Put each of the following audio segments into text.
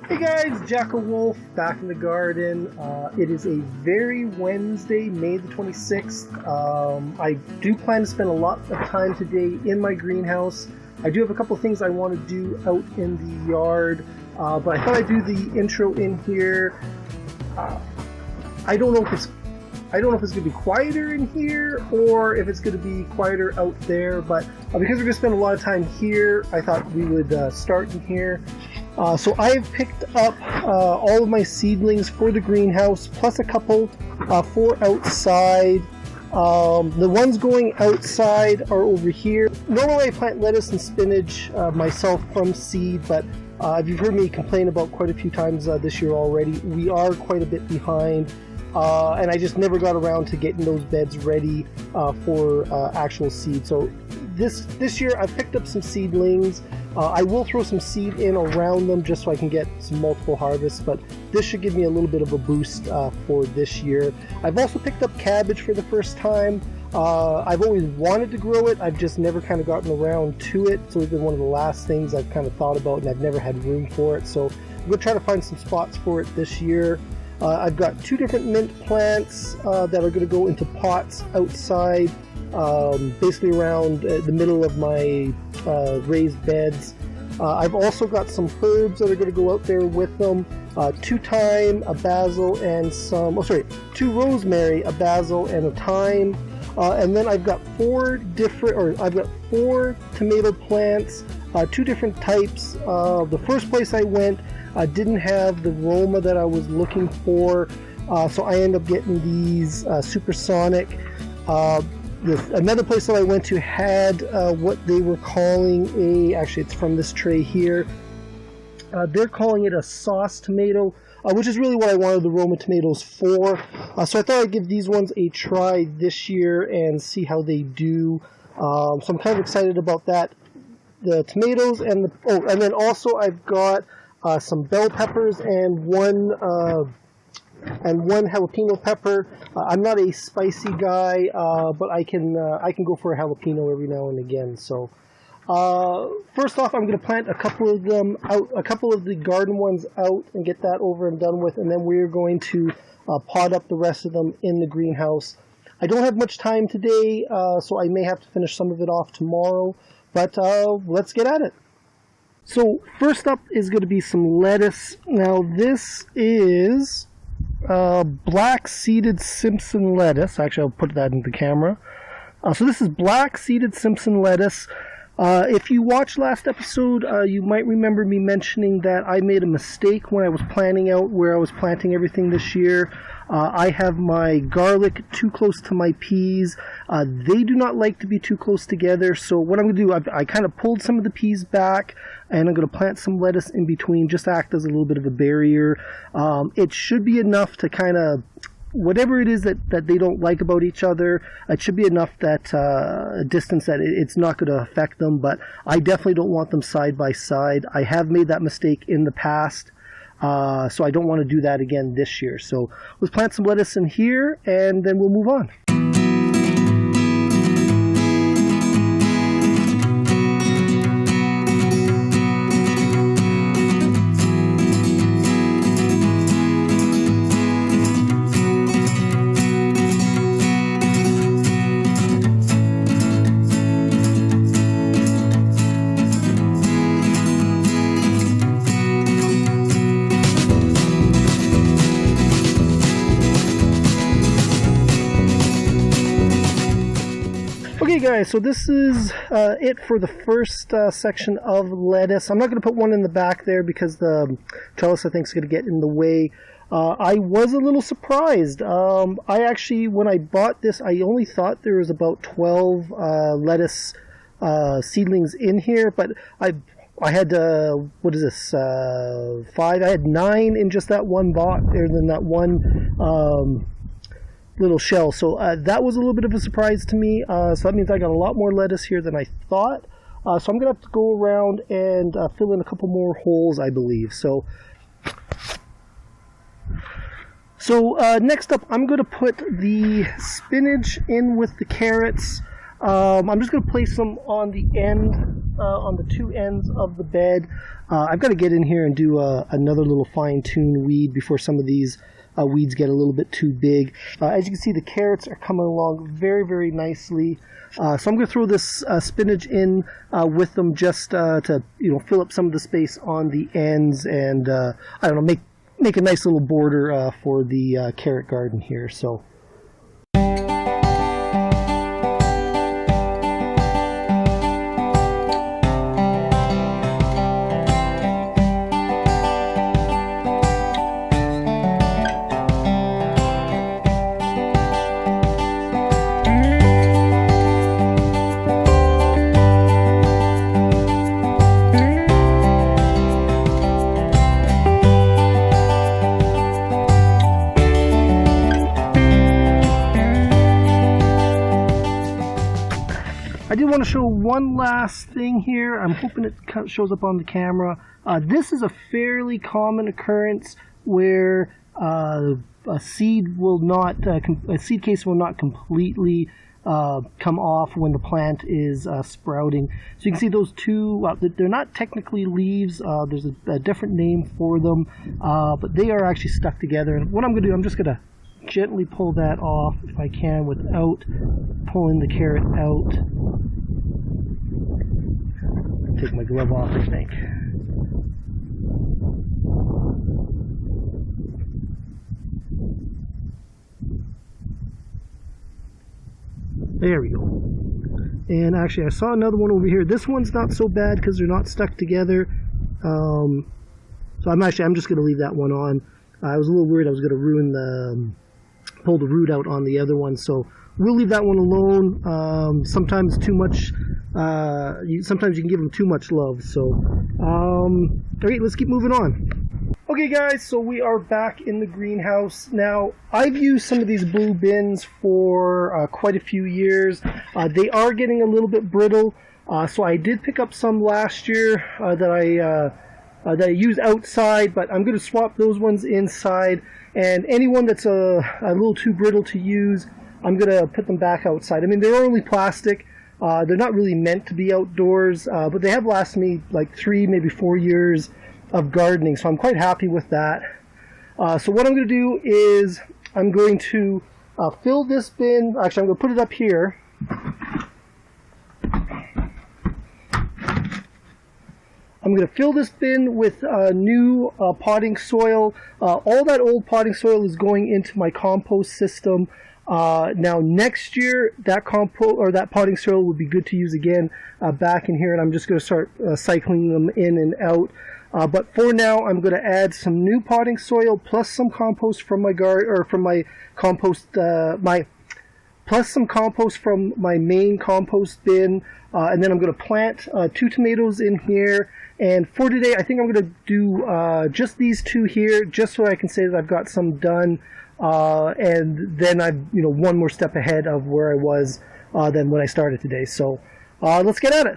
Hey guys, JackelWolf back in the garden. It is a very Wednesday, May the 26th. I do plan to spend a lot of time today in my greenhouse. I do have a couple of things I want to do out in the yard, but I thought I'd do the intro in here. I don't know if it's going to be quieter in here or if it's going to be quieter out there, but because we're going to spend a lot of time here, I thought we would start in here. So I have picked up all of my seedlings for the greenhouse, plus a couple for outside. The ones going outside are over here. Normally I plant lettuce and spinach myself from seed, but if you've heard me complain about quite a few times this year already, we are quite a bit behind. And I just never got around to getting those beds ready for actual seed. So this year I picked up some seedlings. I will throw some seed in around them just so I can get some multiple harvests, but this should give me a little bit of a boost for this year. I've also picked up cabbage for the first time. I've always wanted to grow it. I've just never kind of gotten around to it. So it's been one of the last things I've kind of thought about, and I've never had room for it. So I'm going to try to find some spots for it this year. I've got two different mint plants that are going to go into pots outside, basically around the middle of my raised beds. I've also got some herbs that are going to go out there with them. 2 thyme, a basil, and two rosemary, a basil, and a thyme. And then I've got four tomato plants, 2 different types. The first place I went didn't have the aroma that I was looking for, so I ended up getting these supersonic. Another place that I went to had what they were calling actually it's from this tray here, they're calling it a sauce tomato, which is really what I wanted the Roma tomatoes for. So I thought I'd give these ones a try this year and see how they do. So I'm kind of excited about that. The tomatoes and then also I've got some bell peppers and one jalapeno pepper. I'm not a spicy guy, but I can go for a jalapeno every now and again. So first off, I'm going to plant a couple of them out, a couple of the garden ones out, and get that over and done with, and then we're going to pot up the rest of them in the greenhouse. I don't have much time today, so I may have to finish some of it off tomorrow, but let's get at it. So first up is going to be some lettuce. Now this is black seeded Simpson lettuce. Actually, I'll put that in the camera. So this is black seeded Simpson lettuce. If you watched last episode, you might remember me mentioning that I made a mistake when I was planning out where I was planting everything this year. I have my garlic too close to my peas. They do not like to be too close together, so what I'm going to do, I kind of pulled some of the peas back, and I'm going to plant some lettuce in between, just to act as a little bit of a barrier. It should be enough to kind of, whatever it is that they don't like about each other, it should be enough that a distance that it's not going to affect them, but I definitely don't want them side by side. I have made that mistake in the past, so I don't want to do that again this year. So let's plant some lettuce in here, and then we'll move on. Okay guys, so this is it for the first section of lettuce. I'm not going to put one in the back there because the trellis I think is going to get in the way. I was a little surprised. I actually, when I bought this, I only thought there was about 12 lettuce seedlings in here, but I had, 5? I had 9 in just that one box, or in that one little shell. So that was a little bit of a surprise to me. So that means I got a lot more lettuce here than I thought. So I'm going to have to go around and fill in a couple more holes, I believe. So next up, I'm going to put the spinach in with the carrots. I'm just going to place them on the end on the two ends of the bed. I've got to get in here and do another little fine-tune weed before some of these weeds get a little bit too big. As you can see, the carrots are coming along very, very nicely. So I'm going to throw this spinach in with them just to fill up some of the space on the ends, and I don't know, make a nice little border for the carrot garden here. So. I do want to show one last thing here. I'm hoping it shows up on the camera. This is a fairly common occurrence where a seed case will not completely come off when the plant is sprouting. So you can see those two, they're not technically leaves, there's a different name for them, but they are actually stuck together. And what I'm going to do, I'm just going to gently pull that off if I can without pulling the carrot out. Take my glove off, I think. There we go. And actually I saw another one over here. This one's not so bad because they're not stuck together. So I'm just going to leave that one on. I was a little worried I was going to ruin pull the root out on the other one, so we'll leave that one alone. Sometimes too much, sometimes you can give them too much love. So, alright, let's keep moving on. Okay guys, so we are back in the greenhouse. Now, I've used some of these blue bins for quite a few years. They are getting a little bit brittle, so I did pick up some last year that I use outside, but I'm going to swap those ones inside, and anyone that's a little too brittle to use, I'm going to put them back outside. I mean, they're only plastic. They're not really meant to be outdoors, but they have lasted me like 3, maybe 4 years of gardening, so I'm quite happy with that. So what I'm going to do is I'm going to fill this bin. Actually, I'm going to put it up here. I'm going to fill this bin with new potting soil. All that old potting soil is going into my compost system. Now next year, that potting soil would be good to use again back in here, and I'm just going to start cycling them in and out. But for now, I'm going to add some new potting soil plus some compost from my plus some compost from my main compost bin, and then I'm going to plant 2 tomatoes in here. And for today, I think I'm going to do just these 2 here, just so I can say that I've got some done, and then I'm one more step ahead of where I was than when I started today. So let's get at it.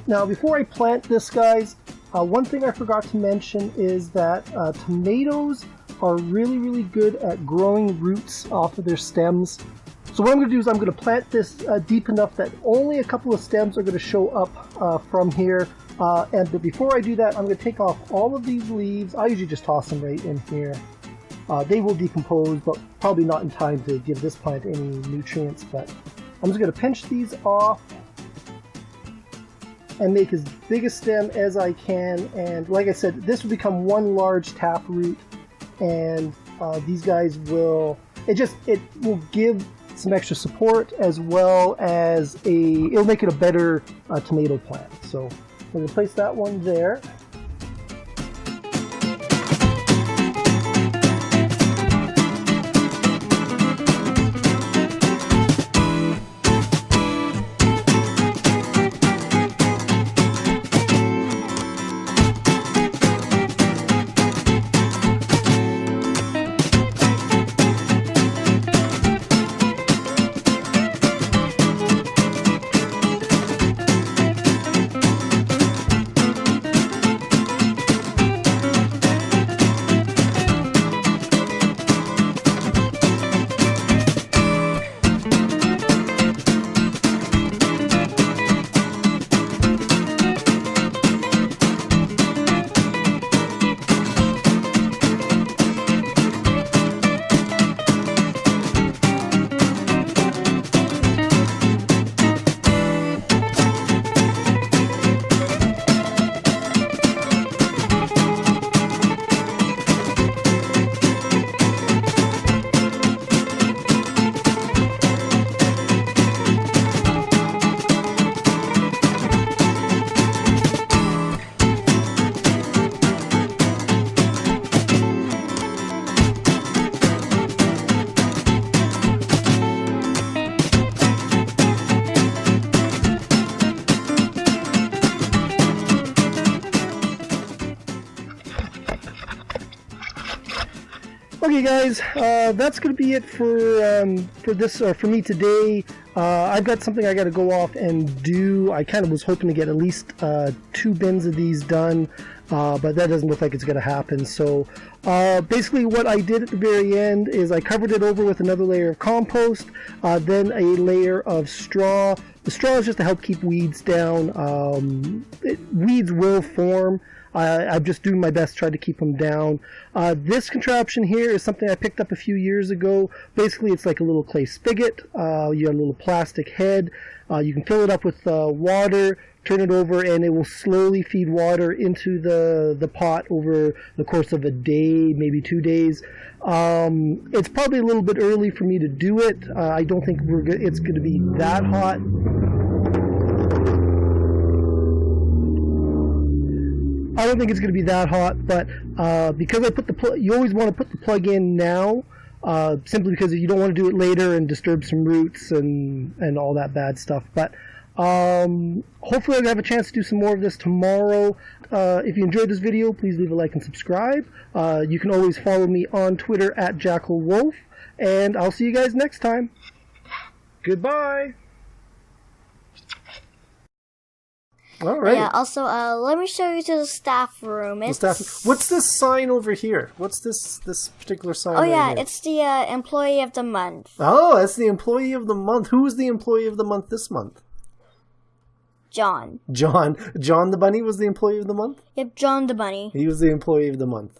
Now, before I plant this, guys, one thing I forgot to mention is that tomatoes are really, really good at growing roots off of their stems. So what I'm going to do is I'm going to plant this deep enough that only a couple of stems are going to show up from here. But before I do that, I'm going to take off all of these leaves. I usually just toss them right in here. They will decompose, but probably not in time to give this plant any nutrients. But I'm just going to pinch these off and make as big a stem as I can, and like I said, this will become one large tap root, and these guys will, it will give some extra support, as well as it'll make it a better tomato plant. So I'm going to place that one there. Okay, guys, that's going to be it for me today. I've got something I got to go off and do. I kind of was hoping to get at least 2 bins of these done, but that doesn't look like it's going to happen. So basically what I did at the very end is I covered it over with another layer of compost, then a layer of straw. The straw is just to help keep weeds down. Weeds will form. I'm just doing my best to try to keep them down. This contraption here is something I picked up a few years ago. Basically, it's like a little clay spigot. You have a little plastic head. You can fill it up with water, turn it over, and it will slowly feed water into the pot over the course of a day, maybe 2 days. It's probably a little bit early for me to do it. I don't think it's going to be that hot. I don't think it's going to be that hot, but because I put the plug, you always want to put the plug in now, simply because you don't want to do it later and disturb some roots and all that bad stuff. But hopefully I'll have a chance to do some more of this tomorrow. If you enjoyed this video, please leave a like and subscribe. You can always follow me on Twitter at JackelWolf, and I'll see you guys next time. Goodbye. All right. Yeah, also, let me show you to the staff room. What's this sign over here? What's this particular sign? Oh, right yeah, here? it's the Employee of the Month. Oh, that's the Employee of the Month. Who is the Employee of the Month this month? John. John the Bunny was the Employee of the Month? Yep, John the Bunny. He was the Employee of the Month.